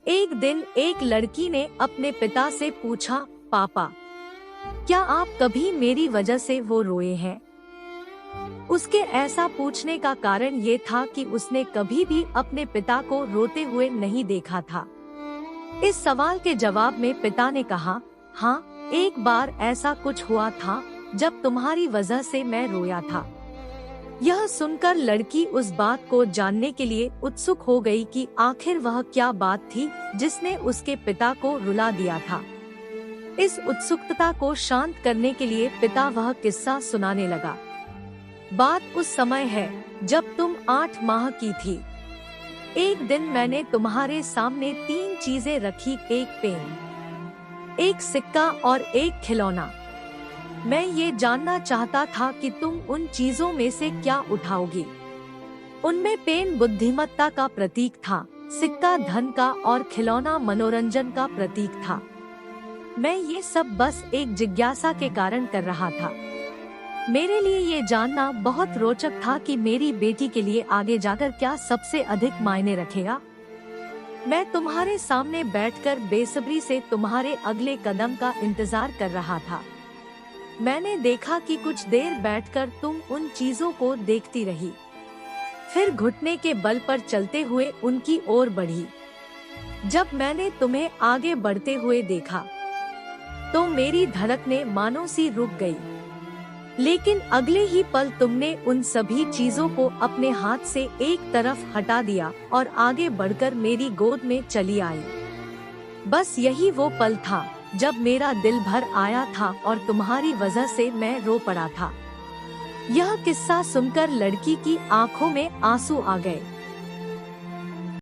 एक दिन एक लड़की ने अपने पिता से पूछा, पापा, क्या आप कभी मेरी वजह से वो रोए हैं? उसके ऐसा पूछने का कारण ये था कि उसने कभी भी अपने पिता को रोते हुए नहीं देखा था। इस सवाल के जवाब में पिता ने कहा, हाँ, एक बार ऐसा कुछ हुआ था जब तुम्हारी वजह से मैं रोया था। यह सुनकर लड़की उस बात को जानने के लिए उत्सुक हो गई कि आखिर वह क्या बात थी जिसने उसके पिता को रुला दिया था। इस उत्सुकता को शांत करने के लिए पिता वह किस्सा सुनाने लगा। बात उस समय है जब तुम 8 माह की थी। एक दिन मैंने तुम्हारे सामने 3 चीजें रखी, एक पेन, एक सिक्का और एक खिलौना। मैं ये जानना चाहता था कि तुम उन चीजों में से क्या उठाओगी। उनमें पेन बुद्धिमत्ता का प्रतीक था, सिक्का धन का और खिलौना मनोरंजन का प्रतीक था। मैं ये सब बस एक जिज्ञासा के कारण कर रहा था। मेरे लिए ये जानना बहुत रोचक था कि मेरी बेटी के लिए आगे जाकर क्या सबसे अधिक मायने रखेगा। मैं तुम्हारे सामने बैठकर बेसब्री से तुम्हारे अगले कदम का इंतजार कर रहा था। मैंने देखा कि कुछ देर बैठकर तुम उन चीजों को देखती रही, फिर घुटने के बल पर चलते हुए उनकी ओर बढ़ी। जब मैंने तुम्हें आगे बढ़ते हुए देखा तो मेरी धड़कनें मानो सी रुक गई। लेकिन अगले ही पल तुमने उन सभी चीजों को अपने हाथ से एक तरफ हटा दिया और आगे बढ़कर मेरी गोद में चली आई। बस यही वो पल था जब मेरा दिल भर आया था और तुम्हारी वजह से मैं रो पड़ा था। यह किस्सा सुनकर लड़की की आंखों में आंसू आ गए।